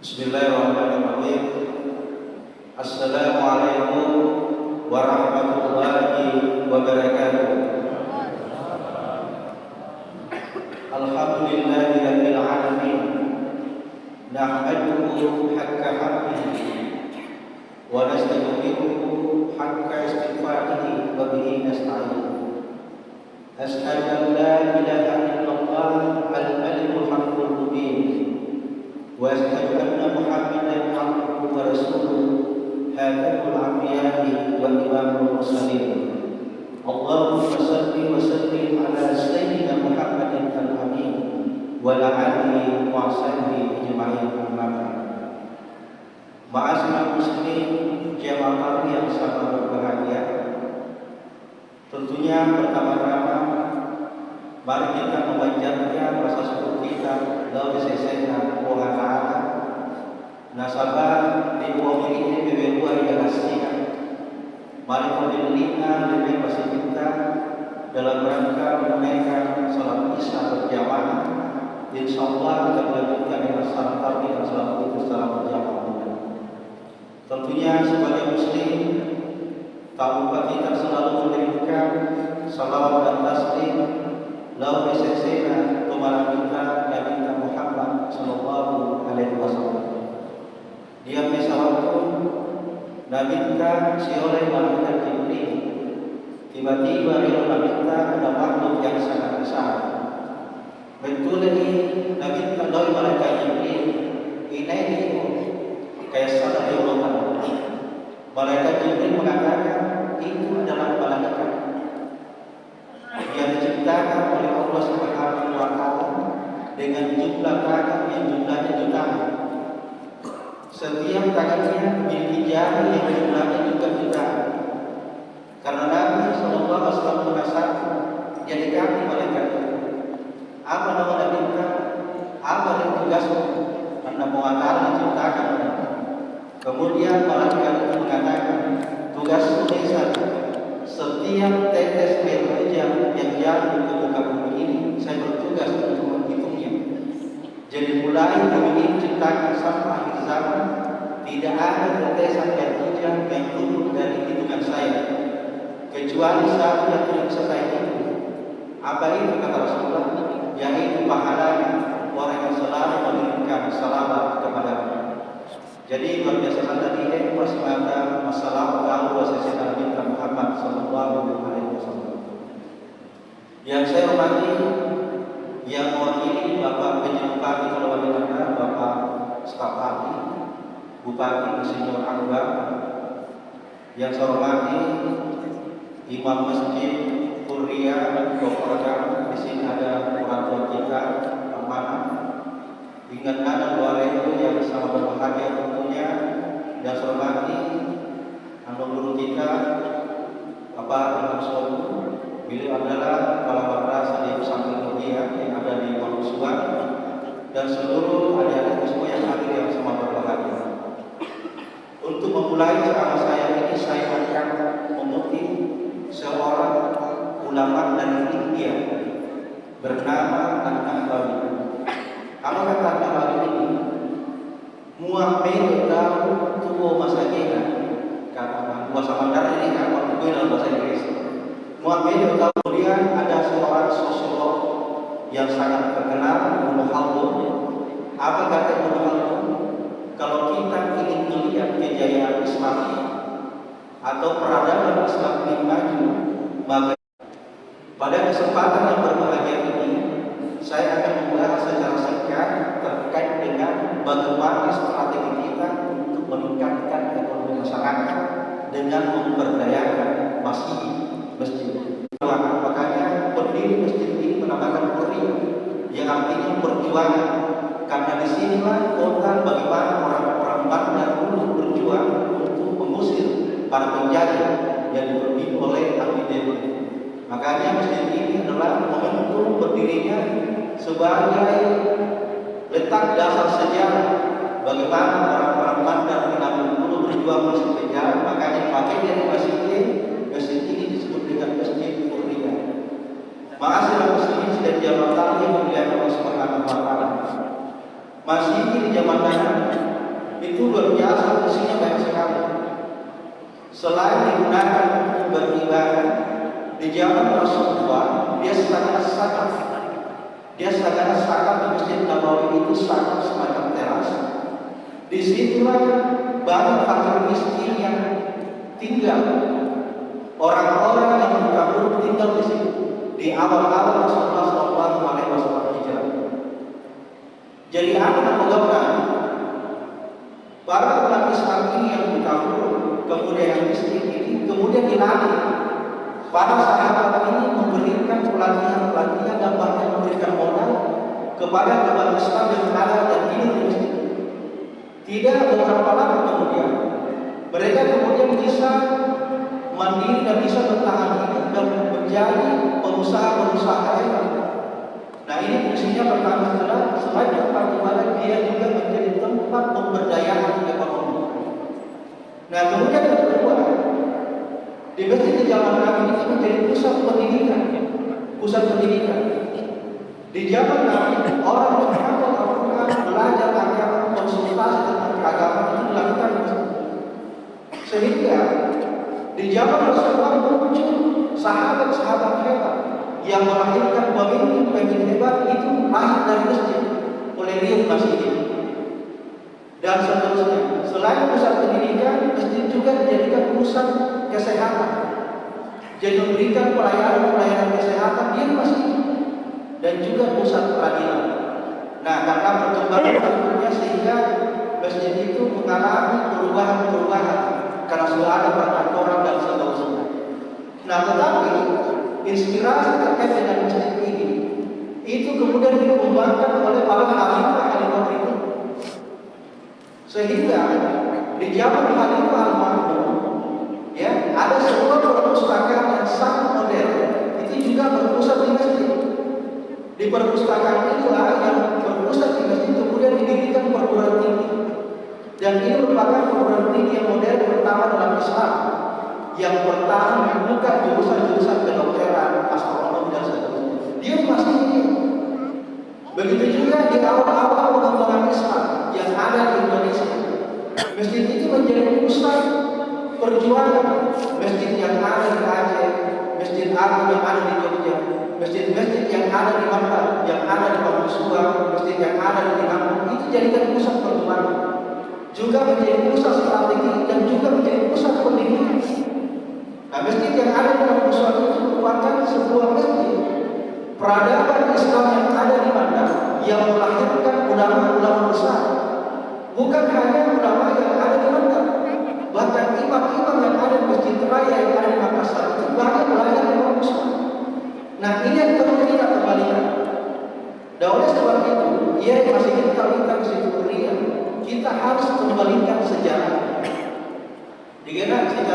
Bismillahirrahmanirrahim. Assalamualaikum warahmatullahi wabarakatuh. Alhamdulillahirabbil alamin. Nahmaduhu haqqa hamdihi wa nastaghfiruhu haqqa istighfarihi wa bihi nasta'in. Ashhadu an la ilaha illallah al-malikul haqqul mubin. Wa asyhadu anna Muhammadan abduhu wa rasuluh hadhul anbiya'i wa imamul mursalin. Allahumma shalli wa sallim ala sayyidina Muhammadin al-amin wa ala alihi wa sahbihi ajma'in. Ma'asyiral muslimin, jamaah yang sangat berbahagia. Tentunya pertama-tama mari kita memanjatkan rasa syukur kita kepada Sesena Allah Ta'ala. Nasabah di bawah ini beberapa yang aslinya. Mari kita lebih pasti kita dalam rangka menunaikan salat Isya berjamaah. Insyaallah akan dilanjutkan dengan salat tarawih dan salat witir secara berjamaah. Tentunya sebagai muslim, tak lupa kita selalu memberikan salawat dan taslim lalu sesena kepada Nabi Muhammad sallallahu alaihi wasallam. Dia misalkan Nabi kita si oleh malaikat Jibril. Tiba-tiba dia meminta ada makhluk yang sangat besar. Betul lagi Nabi kita dari malaikat Jibril. Ini itu kayak sadar Allah. Malaikat Jibril mengatakan itu adalah malaikat yang diciptakan oleh Allah Subhanahu wa taala dengan jumlah tangan yang jumlahnya jutaan. Setiap tangannya memiliki jari yang jumlahnya juga jutaan. Karena Nabi sallallahu alaihi wasallam merasa jadikan malaikat. Apa nama Nabi kita? Apa yang tugasnya? Karena Allah menciptakan. Kemudian malaikat itu mengatakan tugasmu satu. Setiap tetes air hujan yang jatuh ke muka bumi ini, saya bertugas untuk menghitungnya. Jadi mulai bumi ini diciptakan sampai akhir zaman, tidak ada tetesan air hujan yang turun dari hitungan saya, kecuali satu yang tidak bisa saya hitung. Apa itu kata Rasulullah? Yaitu pahalanya orang yang selalu mengirimkan salawat kepada-Nya. Jadi luar biasa tadi semata masalah kalau saya Nabi Muhammad sallallahu alaihi wasallam. Yang saya hormati yang mewakili Bapak PJ Bupati Kabupaten Bandar, Bapak Stafati, Bupati Insinyur Akbar. Yang saya hormati Imam Masjid Kuria Bogor. Di sini ada orang tua kita, amanah. Ingat ada dua itu yang sama berbahagia tentunya. Dan hormati guru kita Bapak Imam Sobu. Beliau adalah kepala madrasah di pesantren Mulia yang ada di Pondok dan seluruh adik-adik semua yang hadir yang sama berbahagia. Untuk memulai ceramah saya ini, saya akan mengutip seorang ulama dari India bernama An-Nawawi. Apa kata An-Nawawi ini? Mu'amil tahu tuwo masakina. Kata bahasa Mandarin ini kan gue dalam bahasa Inggris. Mu'amil tahu. Kemudian ada seorang sosiolog yang sangat terkenal, Ibnu Khaldun. Apa kata Ibnu Khaldun? Kalau kita ingin melihat kejayaan Islam atau peradaban Islam yang maju, maka pada kesempatan yang berbahagia ini saya akan membahas secara singkat terkait dengan bagaimana strategi kita untuk meningkatkan ekonomi masyarakat dengan memberdayakan masjid. Makanya pendiri masjid ini menamakan Kuria, yang artinya perjuangan. Karena disinilah kota bagaimana orang-orang Bandar dulu berjuang untuk mengusir para penjajah yang dipimpin oleh Abi Dewi. Makanya masjid ini adalah momentum berdirinya sebagai letak dasar sejarah bagaimana orang-orang Bandar dulu berjuang masuk penjara. Makanya pakai dari masjid ini disebut dengan Masjid Kuria. Ma'asyiral muslimin dan jamaah yang dimuliakan Allah Subhanahu wa taala. Masih di zaman dahulu itu luar biasa, isinya banyak sekali. Selain digunakan untuk beribadah, di zaman Rasulullah dia sangat sakit di Masjid Nabawi itu sangat semacam teras. Disitulah banyak fakir miskin yang tinggal, orang-orang yang berkabur tinggal di situ di awal-awal Rasulullah SAW hijrah. Jadi apa yang menyebabkan para umat Islam ini yang berkabur, kemudian yang miskin ini kemudian dilatih. Para sahabat ini memberikan pelatihan dan bahkan memberikan modal kepada umat Islam yang ada dan hidup di masjid. Tidak beberapa lama kemudian mereka kemudian bisa mandiri dan bisa bertahan hidup dan menjadi pengusaha-pengusaha hebat. Nah, ini fungsinya pertama adalah selain tempat ibadah, dia juga menjadi tempat pemberdayaan ekonomi. Nah, kemudian yang kedua, di masjid di zaman Nabi ini menjadi pusat pendidikan. Di zaman Nabi, orang menghafal Al-Quran, belajar agama, konsultasi tentang agama itu dilakukan di masjid. Sehingga di zaman Rasulullah muncul sahabat-sahabat hebat yang melahirkan pemimpin hebat itu lahir dari masjid oleh Riyad Masjid dan seterusnya. Selain pusat pendidikan, masjid juga dijadikan pusat kesehatan. Jadi memberikan pelayanan kesehatan di masjid dan juga pusat peradilan. Nah, karena perkembangan tentunya sehingga masjid itu mengalami perubahan karena sudah ada peraturan dan seterusnya. Nah, tetapi inspirasi terkait dengan masjid ini itu kemudian dikembangkan oleh para khalifah itu. Sehingga di zaman Khalifah Al-Ma'mun ya, ada sebuah perpustakaan yang sangat modern itu juga berpusat di masjid. Di perpustakaan itulah yang berpusat di masjid kemudian didirikan perguruan tinggi. Dan ini merupakan perguruan tinggi yang modern pertama dalam Islam, yang pertama membuka jurusan-jurusan kedokteran, astronomi dan seterusnya. Dia masih ini. Begitu juga di awal-awal pengembangan Islam yang ada di Indonesia. Masjid itu menjadi pusat perjuangan. Masjid yang ada di Aceh, masjid Agung yang ada di Jogja, masjid-masjid yang ada di Makkah, yang ada di Papua, masjid yang ada di Lampung itu jadikan pusat perjuangan. Juga menjadi pusat strategi dan juga menjadi pusat pendidikan. Nah, masjid yang ada di pusat itu merupakan sebuah masjid peradaban Islam yang ada di mana yang melahirkan ulama-ulama besar. Bukan hanya ulama yang ada di Makkah, bahkan imam-imam yang ada di Masjid Raya yang ada di Makassar itu banyak belajar di Makassar. Nah, ini yang perlu kita kembalikan. Dan oleh sebab itu, masih kita minta kesimpulan, kita harus kembalikan sejarah. Dikira cerita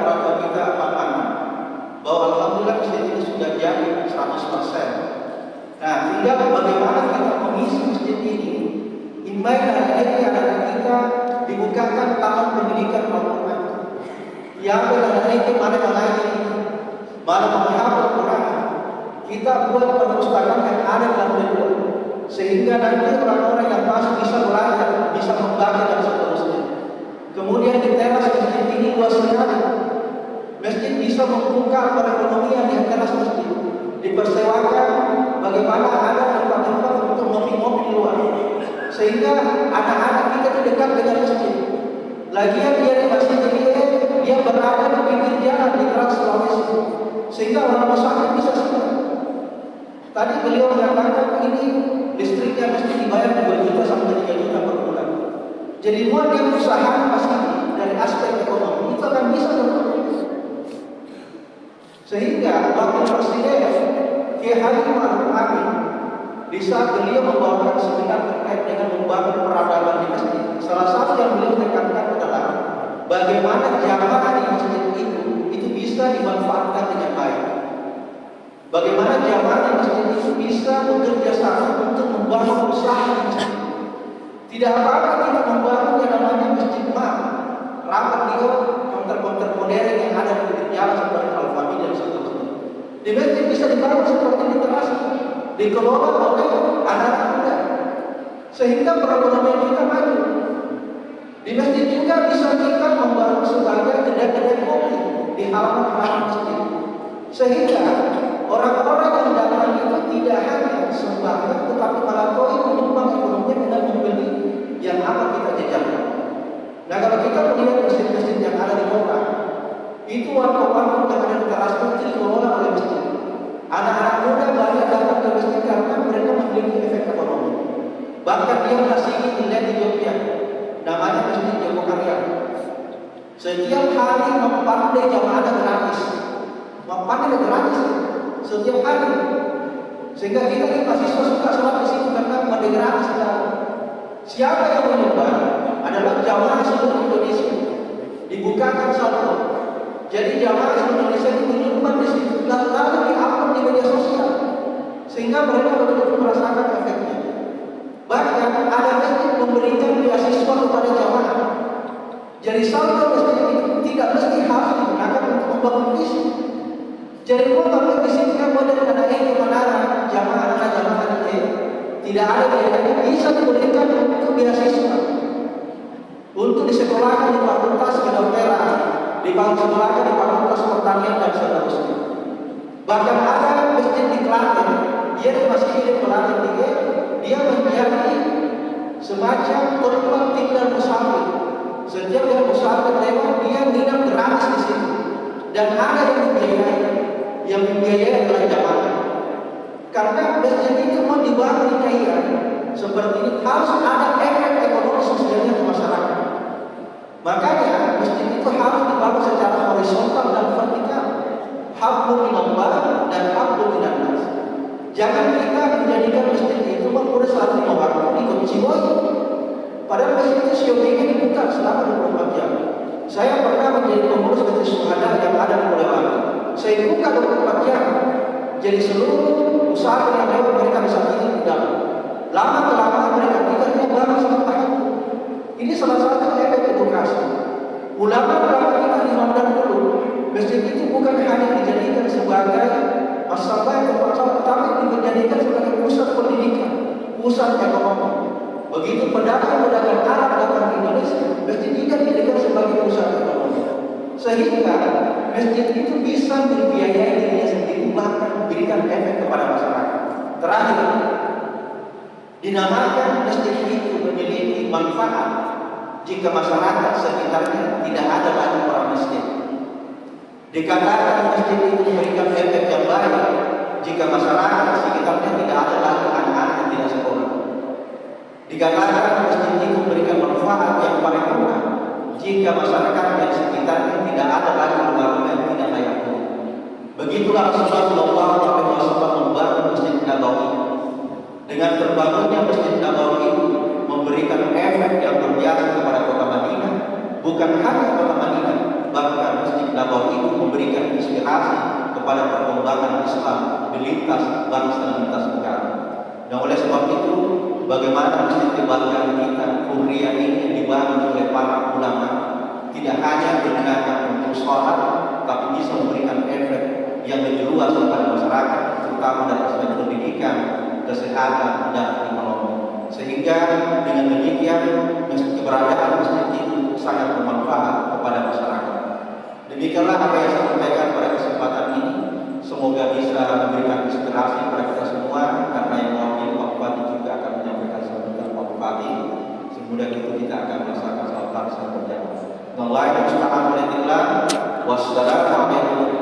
orang tua kita apa bahwa alhamdulillah masjid ini sudah jadi 100%. Nah, tinggal bagaimana kita mengisi masjid ini. Imbai hari ini anak kita dibukakan taman pendidikan Al-Quran. Yang anak ini mana menghafal Quran. Kita buat perpustakaan yang ada dalam negeri, sehingga nanti orang-orang yang masuk bisa belajar, bisa membaca dan seterusnya. Kemudian di teras masjid ini luas sekali. Masjid bisa membuka perekonomian di teras masjid. Dipersewakan bagaimana ada tempat-tempat untuk ngopi-ngopi di luar. Sehingga anak-anak kita itu dekat dengan masjid. Lagian dia di masjid ini dia berada di pinggir jalan di Trans Sulawesi. Sehingga orang usaha bisa semua. Tadi beliau mengatakan ini listriknya mesti dibayar 2 juta sampai 3 juta per bulan. Jadi buat dia usaha pasti dari aspek ekonomi itu akan bisa berkurang. Sehingga Wakil Presiden Kiai Haji Ma'ruf Amin di saat beliau membawakan seminar terkait dengan membangun peradaban di masjid, salah satu yang beliau tekankan adalah bagaimana jamaah di masjid itu bisa dimanfaatkan dengan baik. Bagaimana jamaah di masjid itu bisa bekerja sama untuk membangun usaha di masjid. Tidak apa-apa kita membangun yang namanya masjid rapat dia konter-konter modern yang ada di pinggir jalan seperti Al-Fahmi dan seterusnya. Di masjid bisa dibangun seperti literasi, dikelola oleh anak muda, sehingga perekonomian kita maju. Di masjid juga bisa kita membangun sebagai kedai-kedai kopi di halaman masjid, sehingga orang-orang yang datang itu tidak hanya sembahyang, tetapi malah menyumbang ekonominya dengan membeli yang akan kita jajarkan. Nah, kalau kita melihat masjid-masjid yang ada di kota, itu warga-warga yang ada di teras itu dikelola oleh masjid. Anak-anak muda banyak datang ke masjid karena mereka memiliki efek ekonomi. Bahkan dia masih tinggal di Jogja, namanya Masjid Jogokarya. Setiap hari mempandai jamaah gratis, mempandai gratis setiap hari. Sehingga kita ini mahasiswa suka sholat di situ karena mempandai gratis. Siapa yang menyumbang adalah jamaah seluruh Indonesia. Dibukakan saldo. Jadi jamaah seluruh Indonesia itu menyumbang di situ, lalu diupload di media sosial, sehingga mereka betul-betul merasakan efeknya. Bahkan ada masjid memberikan beasiswa kepada jamaah. Jadi saldo masjid itu tidak mesti harus digunakan untuk membangun visi. Jadi kalau di sini kan model ada yang menara jamaah ini tidak ada biayanya, bisa diberikan untuk beasiswa untuk disekolahkan di fakultas kedokteran, di sekolahkan di fakultas pertanian dan seterusnya. Bahkan ada masjid di Klaten, dia masih hidup Klaten dia menjadi semacam tempat tinggal musafir. Setiap yang musafir lewat dia nginap gratis di situ. Dan ada yang membiayai adalah jamaah. Karena masjid itu mau dibangun di Kairan seperti ini harus ada efek ekonomi sosialnya ke masyarakat. Makanya masjid itu harus dibangun secara horizontal dan vertikal. Hablum minallah dan hablum minannas. Jangan kita menjadikan masjid itu mempunyai satu waktu ikut Ciboi. Padahal masjid itu syoginya dibuka selama 24 jam. Saya pernah menjadi pengurus masjid Syuhada yang ada di Polewali. Saya buka 24 jam. Jadi seluruh usaha yang lewat mereka bisa tidur di dalam. Lama-lama mereka tidurnya bareng sama Tuhan. Ini salah satu efek edukasi. Ulama-ulama kita di Ramadan dulu, masjid itu bukan hanya dijadikan sebagai masalah tempat sholat, tetapi dijadikan sebagai pusat pendidikan, pusat ekonomi. Begitu pedagang-pedagang Arab datang ke Indonesia, masjid juga dijadikan sebagai pusat ekonomi. Sehingga masjid itu bisa membiayai dirinya sendiri, bahkan memberikan efek kepada masyarakat. Terakhir, dinamakan masjid itu memiliki manfaat jika masyarakat sekitarnya tidak ada lagi orang miskin. Dikatakan masjid itu memberikan efek yang baik jika masyarakat sekitarnya tidak ada lagi anak-anak yang tidak sekolah. Dikatakan masjid itu memberikan manfaat yang paling murah jika masyarakat yang sekitarnya tidak ada lagi rumah-rumah yang tidak layak huni. Begitulah Rasulullah SAW membangun Masjid Nabawi. Dengan terbangunnya Masjid Nabawi itu memberikan efek yang luar biasa kepada kota Madinah. Bukan hanya kota Madinah, bahkan Masjid Nabawi itu memberikan inspirasi kepada perkembangan Islam di lintas bangsa dan lintas negara. Dan oleh sebab itu, bagaimana masjid kebanggaan kita, Kuhriyah ini dibangun oleh para ulama, tidak hanya digunakan untuk sholat, tapi bisa memberikan efek yang lebih luas kepada masyarakat, terutama dari aspek pendidikan, kesehatan, dan ekonomi. Sehingga dengan demikian keberadaan masjid itu sangat bermanfaat kepada masyarakat. Demikianlah apa yang saya sampaikan pada kesempatan ini. Semoga bisa memberikan inspirasi kepada kita semua, karena yang mewakili Pak Bupati juga akan menyampaikan sambutan Pak Bupati. Semoga itu kita akan melaksanakan salat secara berjamaah. Wassalamualaikum warahmatullahi wabarakatuh.